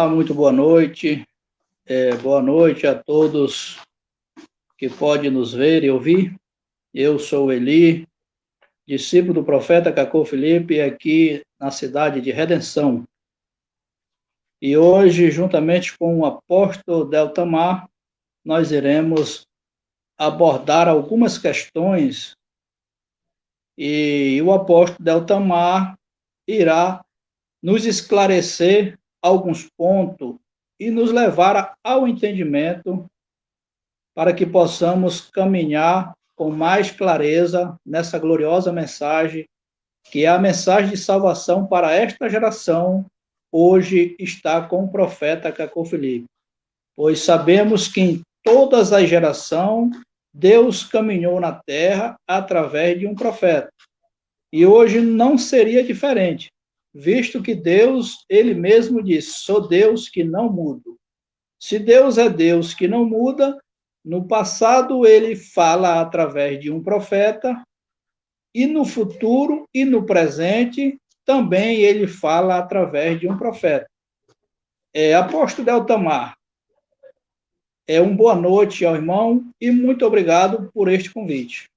Muito boa noite. Boa noite a todos que podem nos ver e ouvir. Eu sou Eli, discípulo do profeta Cacô Felipe, aqui na cidade de Redenção. E hoje, juntamente com o apóstolo Deltamar, nós iremos abordar algumas questões e o apóstolo Deltamar irá nos esclarecer alguns pontos e nos levar ao entendimento para que possamos caminhar com mais clareza nessa gloriosa mensagem, que é a mensagem de salvação para esta geração, hoje está com o profeta Cacô Felipe. Pois sabemos que em todas as gerações, Deus caminhou na terra através de um profeta. E hoje não seria diferente, visto que Deus, ele mesmo disse, sou Deus que não mudo. Se Deus é Deus que não muda, no passado ele fala através de um profeta, e no futuro e no presente também ele fala através de um profeta. Apóstolo Deltamar, uma boa noite ao irmão e muito obrigado por este convite.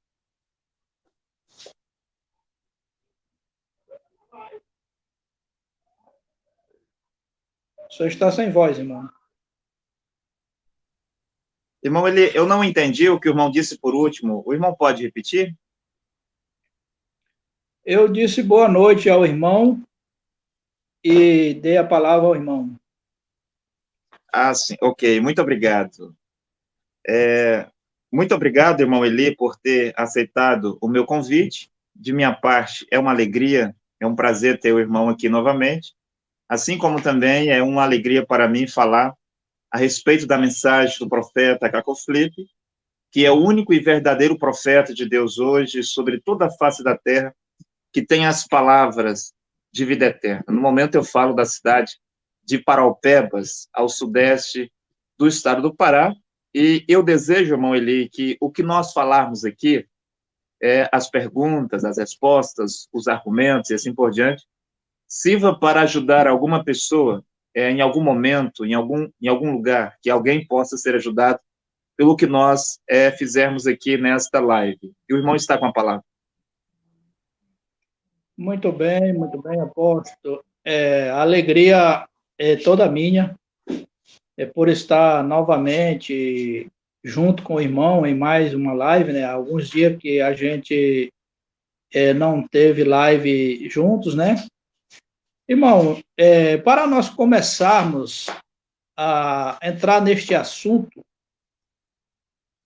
O senhor está sem voz, irmão. Irmão, eu não entendi o que o irmão disse por último. O irmão pode repetir? Eu disse boa noite ao irmão e dei a palavra ao irmão. Ah, sim. Ok, muito obrigado. Muito obrigado, irmão Eli, por ter aceitado o meu convite. De minha parte, é uma alegria, é um prazer ter o irmão aqui novamente, assim como também é uma alegria para mim falar a respeito da mensagem do profeta Cacô Felipe, que é o único e verdadeiro profeta de Deus hoje sobre toda a face da terra, que tem as palavras de vida eterna. No momento eu falo da cidade de Paraupebas, ao sudeste do estado do Pará, e eu desejo, irmão Eli, que o que nós falarmos aqui, as perguntas, as respostas, os argumentos e assim por diante, sirva para ajudar alguma pessoa em algum momento, em algum lugar, que alguém possa ser ajudado pelo que nós fizermos aqui nesta live. E o irmão está com a palavra. Muito bem, apóstolo. A alegria é toda minha, por estar novamente junto com o irmão em mais uma live, né? Alguns dias que a gente não teve live juntos, né? Irmão, para nós começarmos a entrar neste assunto,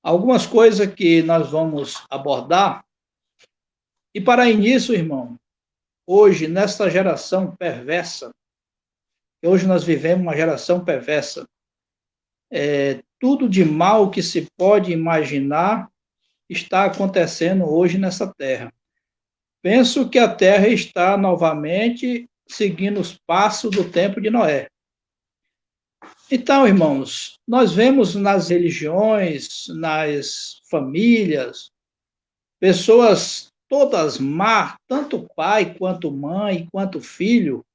algumas coisas que nós vamos abordar, e para início, irmão, hoje, nesta geração perversa, hoje nós vivemos uma geração perversa, tudo de mal que se pode imaginar está acontecendo hoje nessa terra. Penso que a terra está novamente seguindo os passos do tempo de Noé. Então, irmãos, nós vemos nas religiões, nas famílias, pessoas todas más, tanto pai quanto mãe, quanto filho,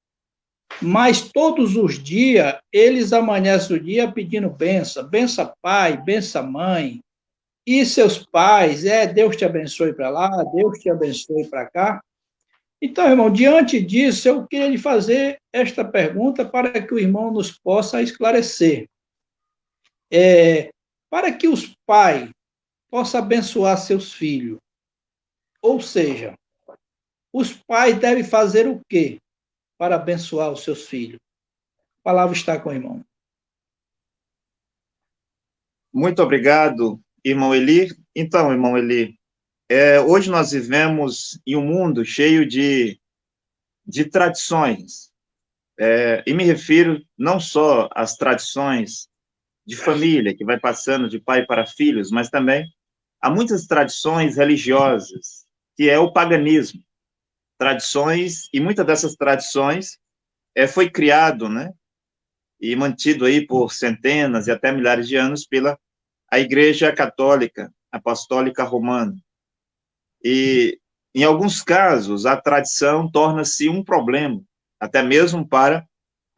mas todos os dias eles amanhecem o dia pedindo benção, benção pai, benção mãe, e seus pais, Deus te abençoe para lá, Deus te abençoe para cá. Então, irmão, diante disso, eu queria lhe fazer esta pergunta para que o irmão nos possa esclarecer. Para que os pais possam abençoar seus filhos, ou seja, os pais devem fazer o quê para abençoar os seus filhos? A palavra está com o irmão. Muito obrigado, irmão Eli. Então, irmão Eli, hoje nós vivemos em um mundo cheio de tradições, e me refiro não só às tradições de família, que vai passando de pai para filhos, mas também há muitas tradições religiosas, que é o paganismo. Tradições, e muitas dessas tradições foi criado, né, e mantido aí por centenas e até milhares de anos pela a Igreja Católica Apostólica Romana. E, em alguns casos, a tradição torna-se um problema, até mesmo para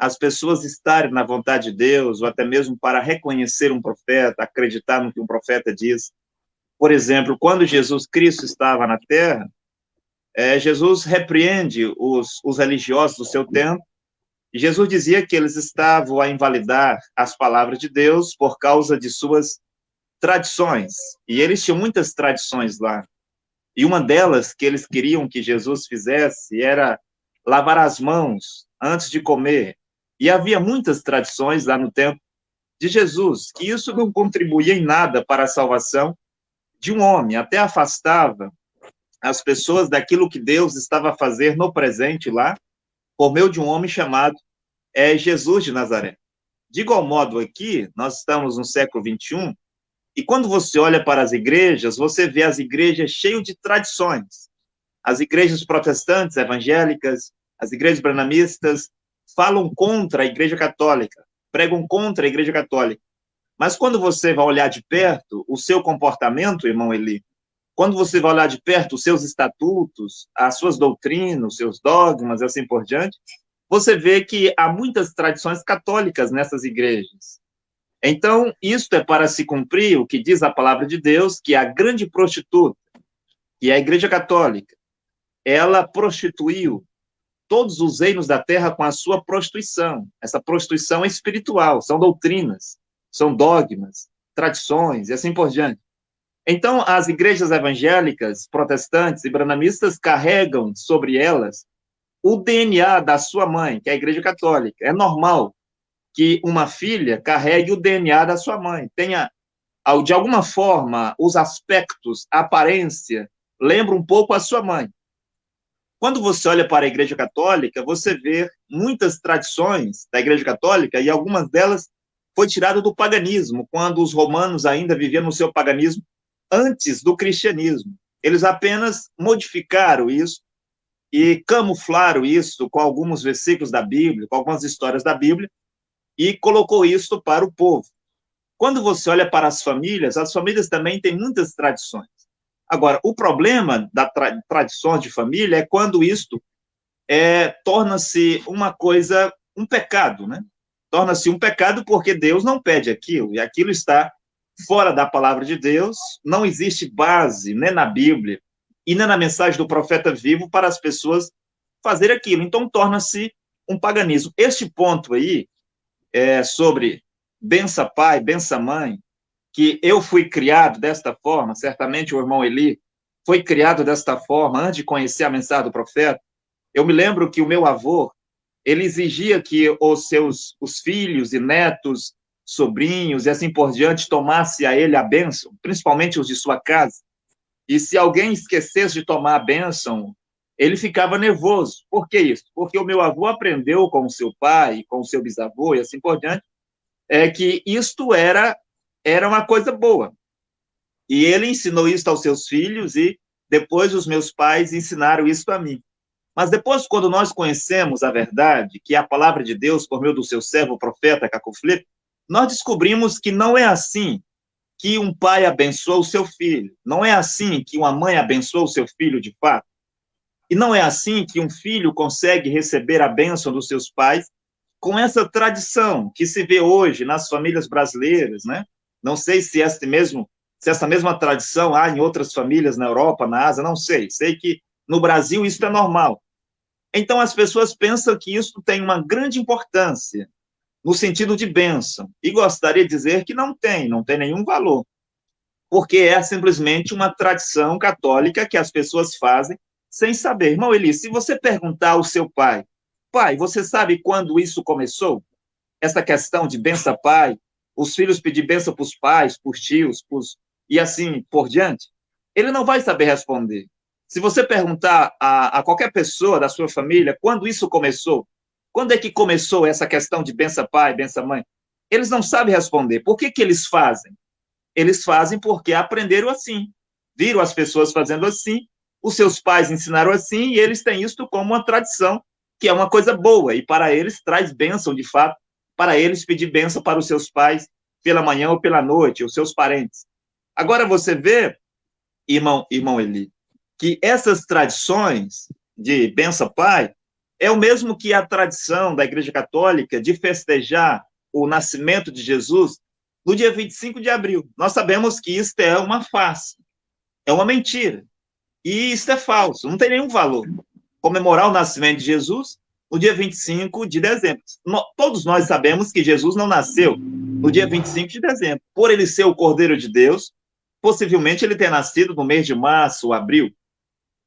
as pessoas estarem na vontade de Deus, ou até mesmo para reconhecer um profeta, acreditar no que um profeta diz. Por exemplo, quando Jesus Cristo estava na terra, Jesus repreende os religiosos do seu tempo, e Jesus dizia que eles estavam a invalidar as palavras de Deus por causa de suas tradições. E eles tinham muitas tradições lá. E uma delas que eles queriam que Jesus fizesse era lavar as mãos antes de comer. E havia muitas tradições lá no tempo de Jesus, que isso não contribuía em nada para a salvação de um homem, até afastava as pessoas daquilo que Deus estava a fazer no presente lá, por meio de um homem chamado Jesus de Nazaré. De igual modo aqui, nós estamos no século XXI, e quando você olha para as igrejas, você vê as igrejas cheias de tradições. As igrejas protestantes, evangélicas, as igrejas branamistas, falam contra a igreja católica, pregam contra a igreja católica. Mas quando você vai olhar de perto o seu comportamento, irmão Eli, quando você vai olhar de perto os seus estatutos, as suas doutrinas, os seus dogmas e assim por diante, você vê que há muitas tradições católicas nessas igrejas. Então, isto é para se cumprir o que diz a palavra de Deus, que a grande prostituta, que é a Igreja Católica, ela prostituiu todos os reinos da terra com a sua prostituição. Essa prostituição é espiritual, são doutrinas, são dogmas, tradições e assim por diante. Então, as igrejas evangélicas, protestantes e branamistas carregam sobre elas o DNA da sua mãe, que é a Igreja Católica. É normal que uma filha carregue o DNA da sua mãe, tenha, de alguma forma, os aspectos, a aparência, lembra um pouco a sua mãe. Quando você olha para a Igreja Católica, você vê muitas tradições da Igreja Católica, e algumas delas foi tirada do paganismo, quando os romanos ainda viviam no seu paganismo antes do cristianismo. Eles apenas modificaram isso e camuflaram isso com alguns versículos da Bíblia, com algumas histórias da Bíblia, e colocou isso para o povo. Quando você olha para as famílias também têm muitas tradições. Agora, o problema da tradições de família é quando isto torna-se uma coisa, um pecado, né? Torna-se um pecado porque Deus não pede aquilo, e aquilo está fora da palavra de Deus, não existe base, nem na Bíblia, e nem na mensagem do profeta vivo para as pessoas fazer aquilo. Então, torna-se um paganismo. Este ponto aí, sobre bença pai, bença mãe, que eu fui criado desta forma, certamente o irmão Eli foi criado desta forma antes de conhecer a mensagem do profeta. Eu me lembro que o meu avô, ele exigia que os filhos e netos, sobrinhos e assim por diante tomasse a ele a bênção, principalmente os de sua casa. E se alguém esquecesse de tomar a bênção, ele ficava nervoso. Por que isso? Porque o meu avô aprendeu com o seu pai, com o seu bisavô e assim por diante, que isto era uma coisa boa. E ele ensinou isso aos seus filhos e depois os meus pais ensinaram isso a mim. Mas depois, quando nós conhecemos a verdade, que é a palavra de Deus por meio do seu servo, o profeta Caco Filipe, nós descobrimos que não é assim que um pai abençoa o seu filho. Não é assim que uma mãe abençoa o seu filho de fato. E não é assim que um filho consegue receber a bênção dos seus pais com essa tradição que se vê hoje nas famílias brasileiras, né? Não sei se essa mesma tradição há em outras famílias na Europa, na Ásia, não sei. Sei que no Brasil isso é normal. Então as pessoas pensam que isso tem uma grande importância no sentido de bênção. E gostaria de dizer que não tem nenhum valor. Porque é simplesmente uma tradição católica que as pessoas fazem sem saber. Irmão Eli, se você perguntar ao seu pai, você sabe quando isso começou? Essa questão de benção pai, os filhos pedir benção para os pais, para os tios, e assim por diante, ele não vai saber responder. Se você perguntar a qualquer pessoa da sua família quando isso começou, quando é que começou essa questão de benção pai, benção mãe, eles não sabem responder. Por que eles fazem? Eles fazem porque aprenderam assim, viram as pessoas fazendo assim, os seus pais ensinaram assim, e eles têm isso como uma tradição, que é uma coisa boa, e para eles traz bênção, de fato, para eles pedir bênção para os seus pais pela manhã ou pela noite, os seus parentes. Agora você vê, irmão Eli, que essas tradições de benção pai, é o mesmo que a tradição da Igreja Católica de festejar o nascimento de Jesus no dia 25 de abril. Nós sabemos que isso é uma farsa, é uma mentira. E isso é falso, não tem nenhum valor. Comemorar o nascimento de Jesus no dia 25 de dezembro. Todos nós sabemos que Jesus não nasceu no dia 25 de dezembro. Por ele ser o Cordeiro de Deus, possivelmente ele ter nascido no mês de março ou abril.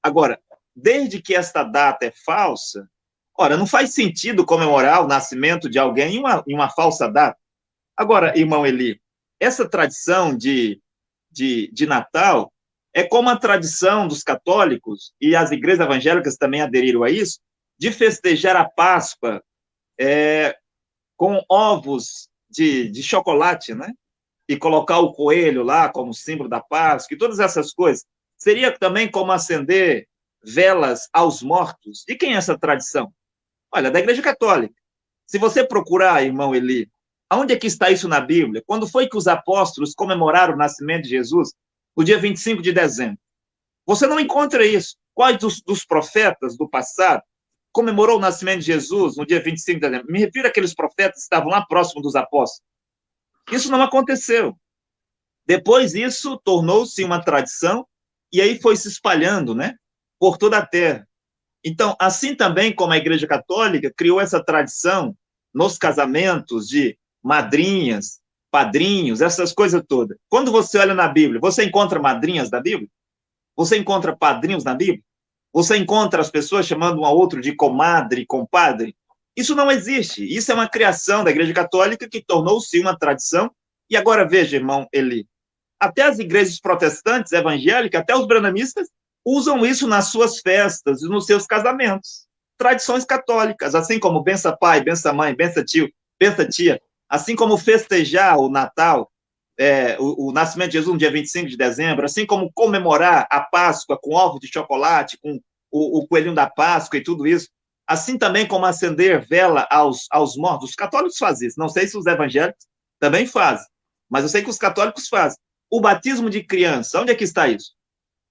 Agora, desde que esta data é falsa, ora, não faz sentido comemorar o nascimento de alguém em uma falsa data. Agora, irmão Eli, essa tradição de Natal é como a tradição dos católicos, e as igrejas evangélicas também aderiram a isso, de festejar a Páscoa com ovos de chocolate, né? E colocar o coelho lá como símbolo da Páscoa, e todas essas coisas. Seria também como acender velas aos mortos. De quem é essa tradição? Olha, da Igreja Católica. Se você procurar, irmão Eli, aonde é que está isso na Bíblia? Quando foi que os apóstolos comemoraram o nascimento de Jesus? No dia 25 de dezembro. Você não encontra isso. Quais dos profetas do passado comemorou o nascimento de Jesus no dia 25 de dezembro? Me refiro àqueles profetas que estavam lá próximo dos apóstolos. Isso não aconteceu. Depois isso tornou-se uma tradição e aí foi se espalhando, né, por toda a terra. Então, assim também como a Igreja Católica criou essa tradição nos casamentos de madrinhas, padrinhos, essas coisas todas. Quando você olha na Bíblia, você encontra madrinhas da Bíblia? Você encontra padrinhos na Bíblia? Você encontra as pessoas chamando um ao outro de comadre, compadre? Isso não existe. Isso é uma criação da Igreja Católica que tornou-se uma tradição. E agora veja, irmão Eli, até as igrejas protestantes, evangélicas, até os branamistas, usam isso nas suas festas e nos seus casamentos. Tradições católicas, assim como bença pai, bença mãe, bença tio, bença tia, assim como festejar o Natal, o nascimento de Jesus no dia 25 de dezembro, assim como comemorar a Páscoa com ovo de chocolate, com o coelhinho da Páscoa e tudo isso, assim também como acender vela aos mortos. Os católicos fazem isso, não sei se os evangélicos também fazem, mas eu sei que os católicos fazem. O batismo de criança, onde é que está isso?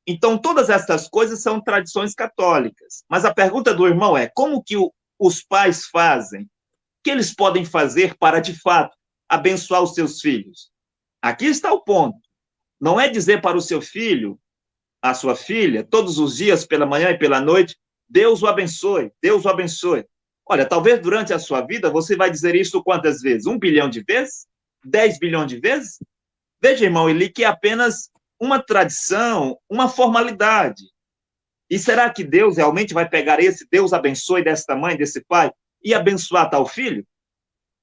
Então, todas essas coisas são tradições católicas. Mas a pergunta do irmão é, como que os pais fazem? O que eles podem fazer para, de fato, abençoar os seus filhos? Aqui está o ponto. Não é dizer para o seu filho, a sua filha, todos os dias, pela manhã e pela noite, Deus o abençoe, Deus o abençoe. Olha, talvez durante a sua vida você vai dizer isso quantas vezes? 1 bilhão de vezes? 10 bilhões de vezes? Veja, irmão Eli, que é apenas uma tradição, uma formalidade. E será que Deus realmente vai pegar esse Deus abençoe desta mãe, desse pai, e abençoar tal filho?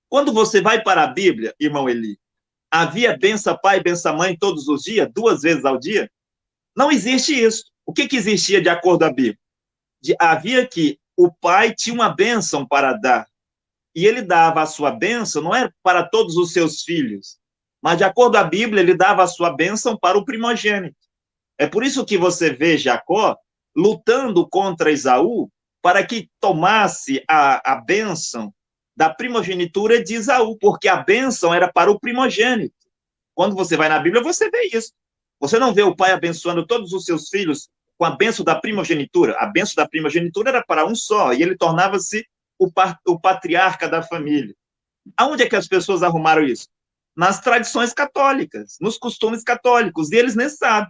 Quando você vai para a Bíblia, irmão Eli, havia bença pai, bença mãe todos os dias, 2 vezes ao dia? Não existe isso. O que existia de acordo com a Bíblia? Havia que o pai tinha uma bênção para dar, e ele dava a sua bênção, não é para todos os seus filhos, mas de acordo com a Bíblia, ele dava a sua bênção para o primogênito. É por isso que você vê Jacó lutando contra Esaú para que tomasse a bênção da primogenitura de Esaú, porque a bênção era para o primogênito. Quando você vai na Bíblia, você vê isso. Você não vê o pai abençoando todos os seus filhos com a bênção da primogenitura. A bênção da primogenitura era para um só, e ele tornava-se o patriarca da família. Aonde é que as pessoas arrumaram isso? Nas tradições católicas, nos costumes católicos, e eles nem sabem.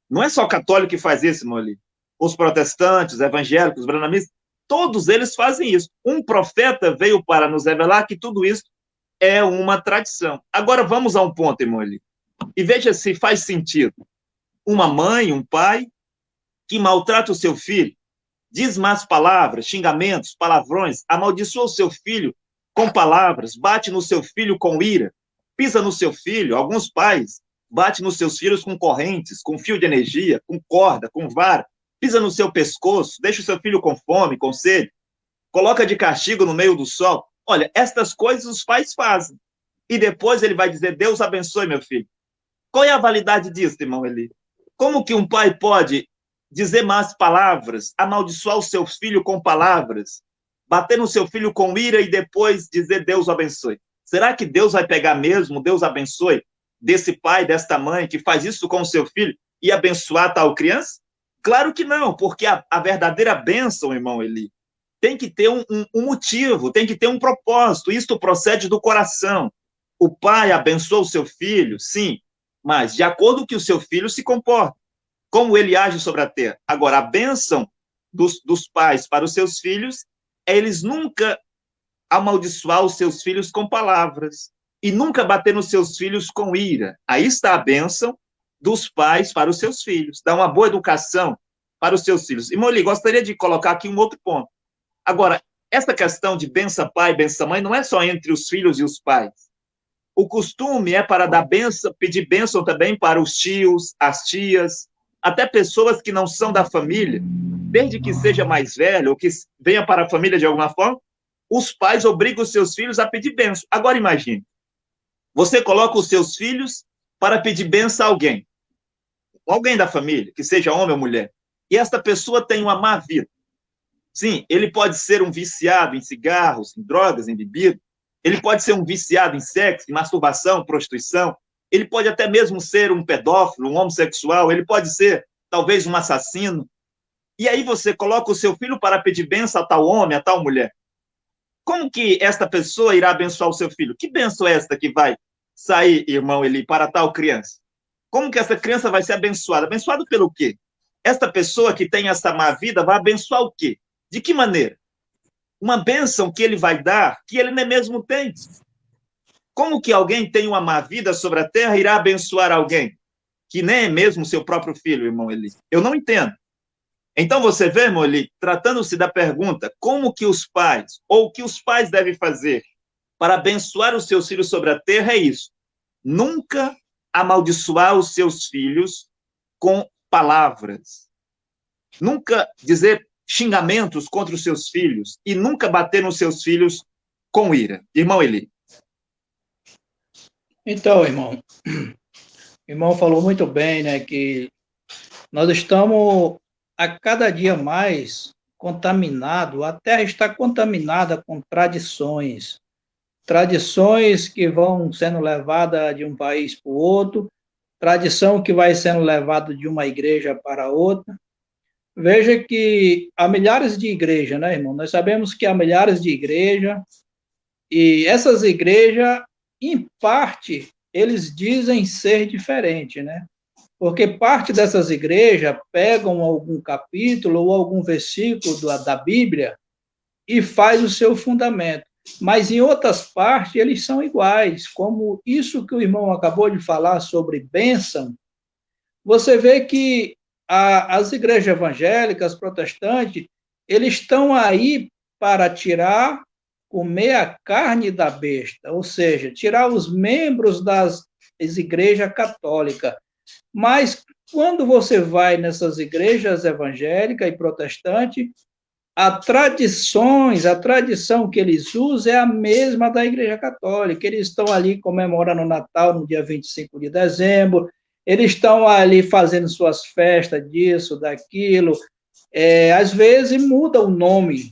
Não é só católico que faz isso, Moli. Os protestantes, os evangélicos, os branamistas, todos eles fazem isso. Um profeta veio para nos revelar que tudo isso é uma tradição. Agora vamos a um ponto, Moli, e veja se faz sentido. Uma mãe, um pai, que maltrata o seu filho, diz más palavras, xingamentos, palavrões, amaldiçoa o seu filho com palavras, bate no seu filho com ira, pisa no seu filho. Alguns pais batem nos seus filhos com correntes, com fio de energia, com corda, com vara, pisa no seu pescoço, deixa o seu filho com fome, com sede, coloca de castigo no meio do sol. Olha, estas coisas os pais fazem. E depois ele vai dizer, Deus abençoe meu filho. Qual é a validade disso, irmão Eli? Como que um pai pode dizer más palavras, amaldiçoar o seu filho com palavras, bater no seu filho com ira e depois dizer Deus o abençoe? Será que Deus vai pegar mesmo, Deus abençoe, desse pai, desta mãe que faz isso com o seu filho e abençoar tal criança? Claro que não, porque a verdadeira bênção, irmão Eli, tem que ter um motivo, tem que ter um propósito. Isto procede do coração. O pai abençoa o seu filho, sim, mas de acordo com que o seu filho se comporta, como ele age sobre a terra. Agora, a bênção dos pais para os seus filhos é eles nunca amaldiçoar os seus filhos com palavras e nunca bater nos seus filhos com ira. Aí está a bênção dos pais para os seus filhos, dar uma boa educação para os seus filhos. E, Moli, gostaria de colocar aqui um outro ponto. Agora, essa questão de benção pai, benção mãe, não é só entre os filhos e os pais. O costume é para dar benção, pedir bênção também para os tios, as tias, até pessoas que não são da família, desde que seja mais velho ou que venha para a família de alguma forma, os pais obrigam os seus filhos a pedir bênção. Agora imagine, você coloca os seus filhos para pedir bênção a alguém da família, que seja homem ou mulher, e esta pessoa tem uma má vida. Sim, ele pode ser um viciado em cigarros, em drogas, em bebida, ele pode ser um viciado em sexo, em masturbação, prostituição, ele pode até mesmo ser um pedófilo, um homossexual, ele pode ser talvez um assassino. E aí você coloca o seu filho para pedir bênção a tal homem, a tal mulher. Como que esta pessoa irá abençoar o seu filho? Que bênção é esta que vai sair, irmão Eli, para tal criança? Como que essa criança vai ser abençoada? Abençoada pelo quê? Esta pessoa que tem essa má vida vai abençoar o quê? De que maneira? Uma bênção que ele vai dar que ele nem mesmo tem. Como que alguém tem uma má vida sobre a terra e irá abençoar alguém que nem é mesmo seu próprio filho, irmão Eli? Eu não entendo. Então você vê, irmão Eli, tratando-se da pergunta como que os pais, ou o que os pais devem fazer para abençoar os seus filhos sobre a terra é isso. Nunca amaldiçoar os seus filhos com palavras. Nunca dizer xingamentos contra os seus filhos e nunca bater nos seus filhos com ira. Irmão Eli. Então, irmão, o irmão falou muito bem, né, que nós estamos a cada dia mais contaminados, a terra está contaminada com tradições, tradições que vão sendo levadas de um país para o outro, tradição que vai sendo levada de uma igreja para outra. Veja que há milhares de igrejas, né, irmão? Nós sabemos que há milhares de igrejas, e essas igrejas, em parte, eles dizem ser diferentes, né? Porque parte dessas igrejas pegam algum capítulo ou algum versículo da Bíblia e faz o seu fundamento. Mas em outras partes eles são iguais, como isso que o irmão acabou de falar sobre bênção. Você vê que as igrejas evangélicas, protestantes, eles estão aí para tirar, comer a carne da besta, ou seja, tirar os membros das igrejas católicas. Mas quando você vai nessas igrejas evangélicas e protestantes, a tradição que eles usam é a mesma da Igreja Católica. Eles estão ali comemorando o Natal no dia 25 de dezembro, eles estão ali fazendo suas festas disso, daquilo. Às vezes muda o nome,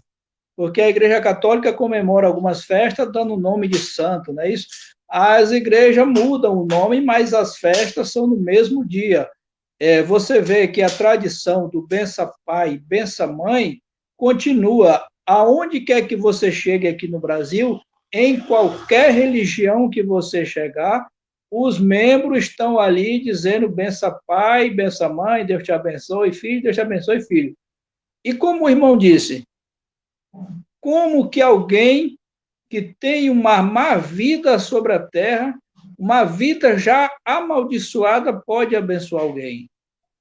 porque a Igreja Católica comemora algumas festas dando o nome de santo, não é isso? As igrejas mudam o nome, mas as festas são no mesmo dia. Você vê que a tradição do bença pai e bença mãe continua. Aonde quer que você chegue aqui no Brasil, em qualquer religião que você chegar, os membros estão ali dizendo bença pai, bença mãe, Deus te abençoe, filho, Deus te abençoe, filho. E como o irmão disse, como que alguém que tem uma má vida sobre a terra, uma vida já amaldiçoada, pode abençoar alguém?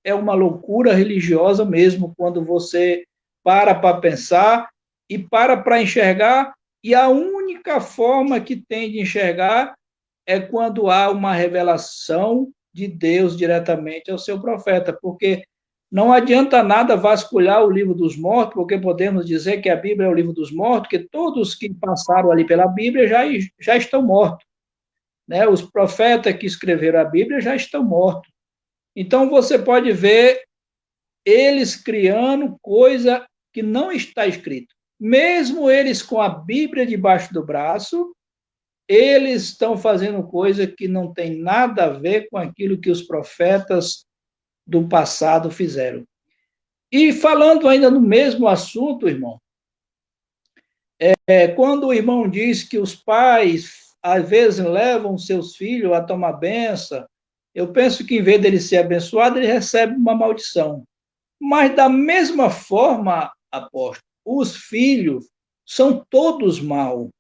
É uma loucura religiosa mesmo, quando você para pensar e para enxergar, e a única forma que tem de enxergar é quando há uma revelação de Deus diretamente ao seu profeta, porque não adianta nada vasculhar o livro dos mortos, porque podemos dizer que a Bíblia é o livro dos mortos, que todos que passaram ali pela Bíblia já estão mortos. Né? Os profetas que escreveram a Bíblia já estão mortos. Então, você pode ver eles criando coisa que não está escrito. Mesmo eles com a Bíblia debaixo do braço, eles estão fazendo coisa que não tem nada a ver com aquilo que os profetas do passado fizeram. E falando ainda no mesmo assunto, irmão, Quando o irmão diz que os pais, às vezes, levam seus filhos a tomar benção, eu penso que, em vez dele ser abençoado, ele recebe uma maldição. Mas, da mesma forma, apóstolo, os filhos são todos maus,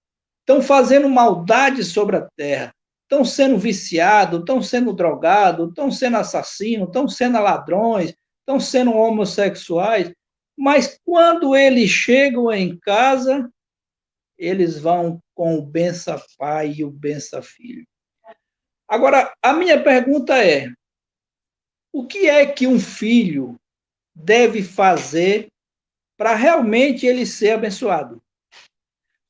estão fazendo maldade sobre a terra, estão sendo viciados, estão sendo drogados, estão sendo assassinos, estão sendo ladrões, estão sendo homossexuais, mas quando eles chegam em casa, eles vão com o bença pai e o bença filho. Agora, a minha pergunta é: o que é que um filho deve fazer para realmente ele ser abençoado?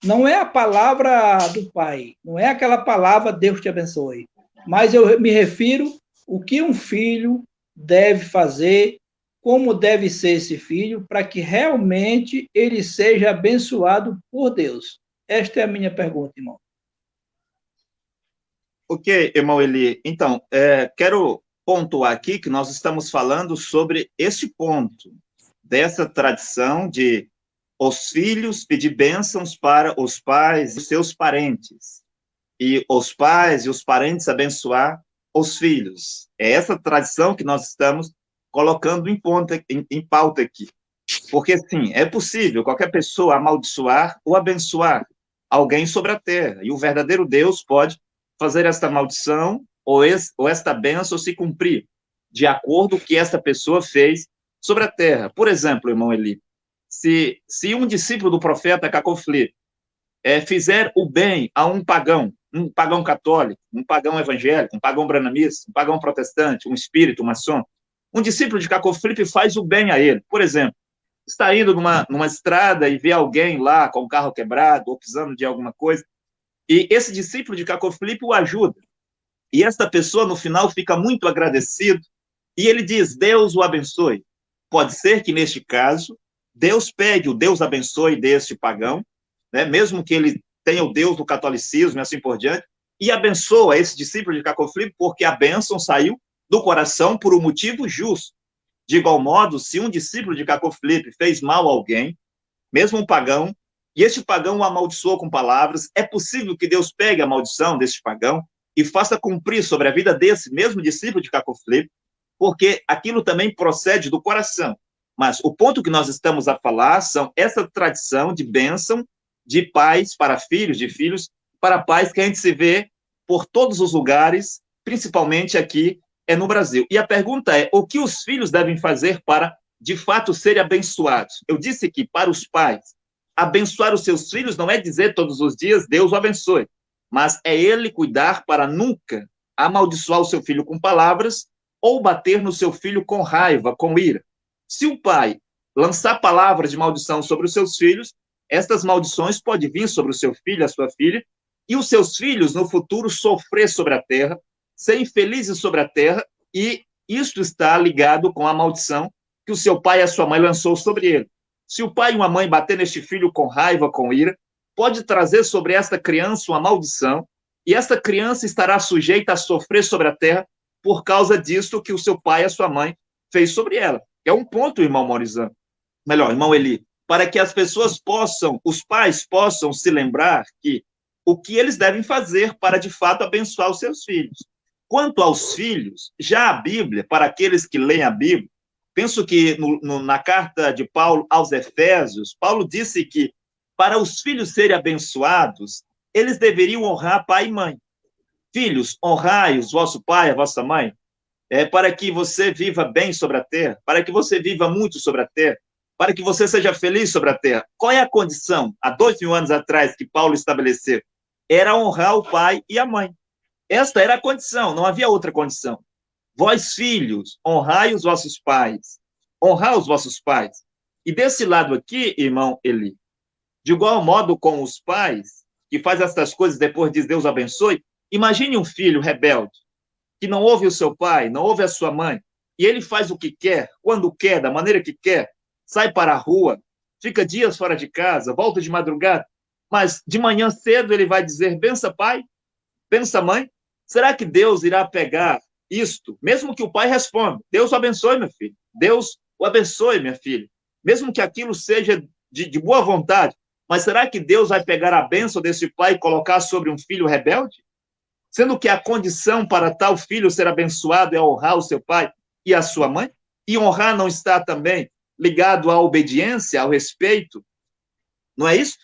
Não é a palavra do pai, não é aquela palavra Deus te abençoe, mas eu me refiro o que um filho deve fazer, como deve ser esse filho, para que realmente ele seja abençoado por Deus. Esta é a minha pergunta, irmão. Ok, irmão Eli. Então, quero pontuar aqui que nós estamos falando sobre esse ponto, dessa tradição de os filhos pedir bênçãos para os pais e seus parentes, e os pais e os parentes abençoar os filhos. É essa tradição que nós estamos colocando em pauta aqui. Porque, sim, é possível qualquer pessoa amaldiçoar ou abençoar alguém sobre a terra, e o verdadeiro Deus pode fazer esta maldição ou esta bênção se cumprir, de acordo com o que esta pessoa fez sobre a terra. Por exemplo, irmão Eli, se um discípulo do profeta Cacoflê fizer o bem a um pagão católico, um pagão evangélico, um pagão branamista, um pagão protestante, um espírito, um maçom, um discípulo de Cacoflip faz o bem a ele. Por exemplo, está indo numa estrada e vê alguém lá com o carro quebrado ou precisando de alguma coisa, e esse discípulo de Cacoflip o ajuda. E esta pessoa, no final, fica muito agradecido e ele diz, Deus o abençoe. Pode ser que, neste caso, Deus pegue o Deus abençoe deste pagão, né, mesmo que ele tenha o Deus do catolicismo e assim por diante, e abençoa esse discípulo de Cacoflip porque a bênção saiu do coração por um motivo justo. De igual modo, se um discípulo de Cacoflip fez mal a alguém, mesmo um pagão, e este pagão o amaldiçoou com palavras, é possível que Deus pegue a maldição deste pagão e faça cumprir sobre a vida desse mesmo discípulo de Cacoflip, porque aquilo também procede do coração. Mas o ponto que nós estamos a falar são essa tradição de bênção de pais para filhos, de filhos para pais, que a gente se vê por todos os lugares, principalmente aqui no Brasil. E a pergunta é, o que os filhos devem fazer para, de fato, serem abençoados? Eu disse que, para os pais, abençoar os seus filhos não é dizer todos os dias, Deus o abençoe, mas é ele cuidar para nunca amaldiçoar o seu filho com palavras ou bater no seu filho com raiva, com ira. Se o pai lançar palavras de maldição sobre os seus filhos, estas maldições podem vir sobre o seu filho, a sua filha, e os seus filhos, no futuro, sofrer sobre a terra, serem felizes sobre a terra, e isto está ligado com a maldição que o seu pai e a sua mãe lançou sobre ele. Se o pai e uma mãe bater neste filho com raiva, com ira, pode trazer sobre esta criança uma maldição, e esta criança estará sujeita a sofrer sobre a terra por causa disso que o seu pai e a sua mãe fez sobre ela. É um ponto, irmão Morizão, irmão Eli, para que as pessoas possam, os pais possam se lembrar que o que eles devem fazer para, de fato, abençoar os seus filhos. Quanto aos filhos, já a Bíblia, para aqueles que leem a Bíblia, penso que na carta de Paulo aos Efésios, Paulo disse que para os filhos serem abençoados, eles deveriam honrar pai e mãe. Filhos, honrai o vosso pai, a vossa mãe, para que você viva bem sobre a terra, para que você viva muito sobre a terra, para que você seja feliz sobre a terra. Qual é a condição, há 2000 anos atrás, que Paulo estabeleceu? Era honrar o pai e a mãe. Esta era a condição, não havia outra condição. Vós, filhos, honrai os vossos pais. Honrar os vossos pais. E desse lado aqui, irmão Eli, de igual modo com os pais, que faz essas coisas depois diz Deus abençoe, imagine um filho rebelde, que não ouve o seu pai, não ouve a sua mãe, e ele faz o que quer, quando quer, da maneira que quer, sai para a rua, fica dias fora de casa, volta de madrugada, mas de manhã cedo ele vai dizer, bença pai, bença mãe. Será que Deus irá pegar isto, mesmo que o pai responda, Deus o abençoe, meu filho, Deus o abençoe, minha filha, mesmo que aquilo seja de boa vontade, Mas será que Deus vai pegar a bênção desse pai e colocar sobre um filho rebelde? Sendo que a condição para tal filho ser abençoado é honrar o seu pai e a sua mãe? E honrar não está também ligado à obediência, ao respeito? Não é isso?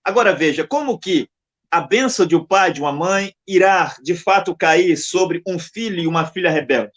Agora veja, como que a bênção de um pai, de uma mãe, irá de fato cair sobre um filho e uma filha rebelde?